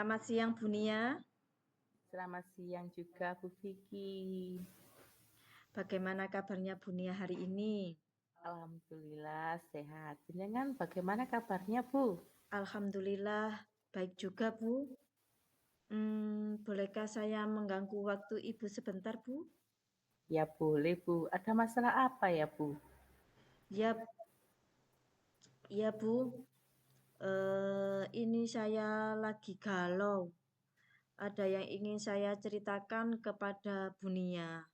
Selamat siang Bu Nia, Selamat siang juga Bu Vicky. bagaimana kabarnya Bu Nia hari ini? Alhamdulillah sehat. Jenengan bagaimana kabarnya Bu? Alhamdulillah baik juga Bu. Bolehkah saya mengganggu waktu Ibu sebentar Bu? Ya boleh Bu. Ada masalah apa ya Bu? Ya, ya Bu. Ini saya lagi galau. Ada yang ingin saya ceritakan kepada Bu Nia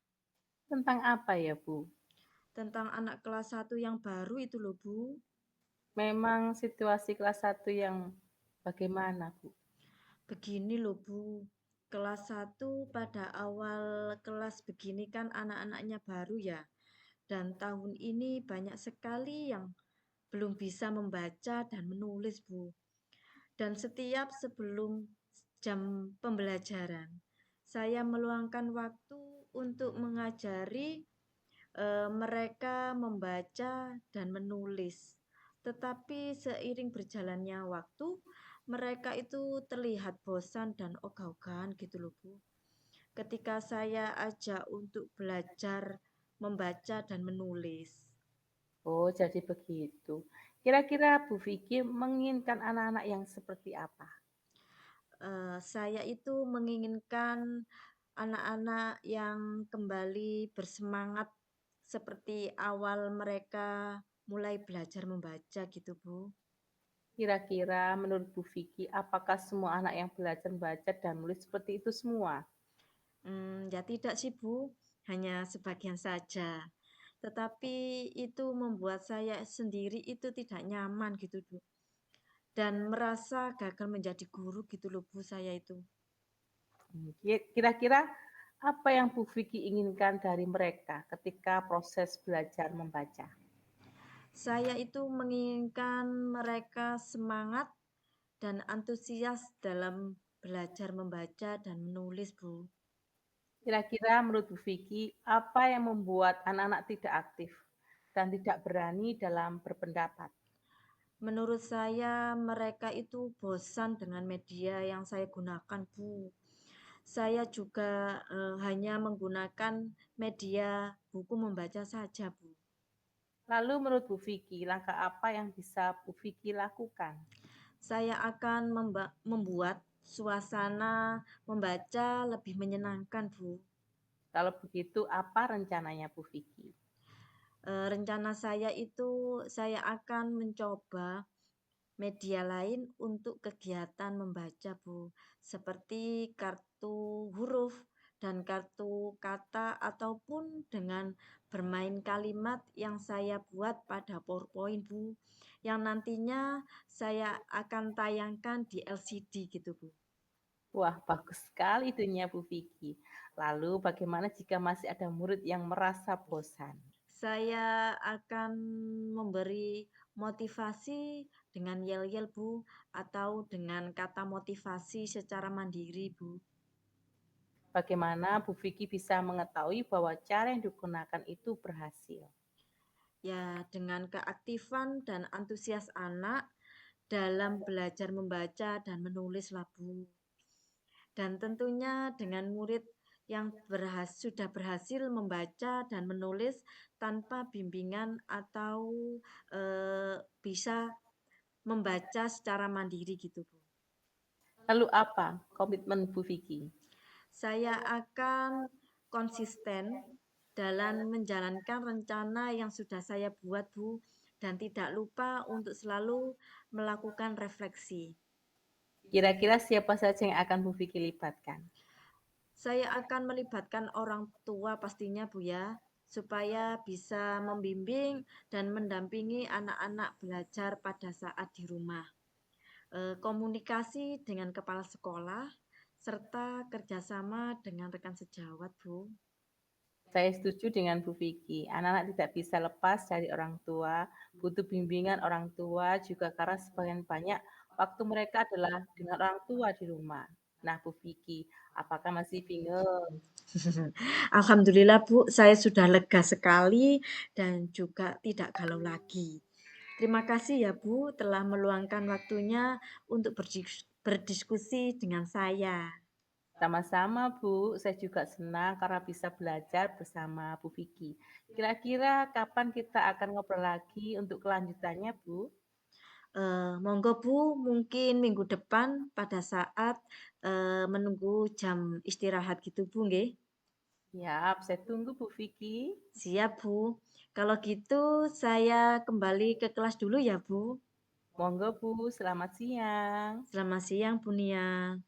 Tentang apa ya Bu? tentang anak kelas 1 yang baru itu loh Bu. Memang situasi kelas satu yang bagaimana Bu? Begini loh Bu, kelas 1 pada awal kelas begini kan anak-anaknya baru ya. Dan tahun ini banyak sekali yang belum bisa membaca dan menulis Bu. Dan setiap sebelum jam pembelajaran, saya meluangkan waktu untuk mengajari mereka membaca dan menulis. Tetapi seiring berjalannya waktu, mereka itu terlihat bosan dan ogah-ogahan gitu loh Bu. Ketika saya ajak untuk belajar membaca dan menulis. Oh jadi begitu. Kira-kira Bu Vicky menginginkan anak-anak yang seperti apa? Saya itu menginginkan anak-anak yang kembali bersemangat seperti awal mereka mulai belajar membaca gitu Bu. Kira-kira menurut Bu Vicky apakah semua anak yang belajar membaca dan menulis seperti itu semua? Ya tidak sih Bu, hanya sebagian saja. Tetapi itu membuat saya sendiri itu tidak nyaman gitu Bu. Dan merasa gagal menjadi guru gitu loh Bu saya itu. Kira-kira apa yang Bu Vicky inginkan dari mereka ketika proses belajar membaca? Saya itu menginginkan mereka semangat dan antusias dalam belajar membaca dan menulis Bu. Kira-kira menurut Bu Vicky, apa yang membuat anak-anak tidak aktif dan tidak berani dalam berpendapat? Menurut saya mereka itu bosan dengan media yang saya gunakan Bu. Saya juga hanya menggunakan media buku membaca saja, Bu. Lalu menurut Bu Vicky, langkah apa yang bisa Bu Vicky lakukan? Saya akan membuat suasana membaca lebih menyenangkan, Bu. Kalau begitu, apa rencananya Bu Vicky? Rencana saya itu saya akan mencoba media lain untuk kegiatan membaca, Bu. Seperti kartu huruf dan kartu kata ataupun dengan bermain kalimat yang saya buat pada PowerPoint, Bu. Yang nantinya saya akan tayangkan di LCD gitu, Bu. Wah, bagus sekali itunya Bu Vicky. Lalu bagaimana jika masih ada murid yang merasa bosan? Saya akan memberi motivasi dengan yel-yel, Bu, atau dengan kata motivasi secara mandiri, Bu. Bagaimana Bu Vicky bisa mengetahui bahwa cara yang digunakan itu berhasil? Ya, dengan keaktifan dan antusias anak dalam belajar membaca dan menulis lah, Bu. Dan tentunya dengan murid yang sudah berhasil membaca dan menulis tanpa bimbingan atau bisa membaca secara mandiri gitu, Bu. Lalu apa komitmen Bu Vicky? Saya akan konsisten dalam menjalankan rencana yang sudah saya buat, Bu, dan tidak lupa untuk selalu melakukan refleksi. Kira-kira siapa saja yang akan Bu Vicky libatkan? Saya akan melibatkan orang tua pastinya, Bu ya, supaya bisa membimbing dan mendampingi anak-anak belajar pada saat di rumah. Komunikasi dengan kepala sekolah, serta kerjasama dengan rekan sejawat, Bu. Saya setuju dengan Bu Vicky. Anak-anak tidak bisa lepas dari orang tua, butuh bimbingan orang tua juga karena sebagian banyak waktu mereka adalah dengan orang tua di rumah. Nah, Bu Vicky, apakah masih bingung? Alhamdulillah Bu, saya sudah lega sekali dan juga tidak galau lagi. Terima kasih ya Bu telah meluangkan waktunya untuk berdiskusi dengan saya. Sama-sama, Bu. Saya juga senang karena bisa belajar bersama Bu Vicky. Kira-kira kapan kita akan ngobrol lagi untuk kelanjutannya, Bu? Monggo Bu, mungkin minggu depan pada saat, menunggu jam istirahat gitu Bu, nggih? Siap, saya tunggu Bu Vicky. Siap Bu. Kalau gitu saya kembali ke kelas dulu ya Bu. Monggo Bu, selamat siang. Selamat siang Bu Nia.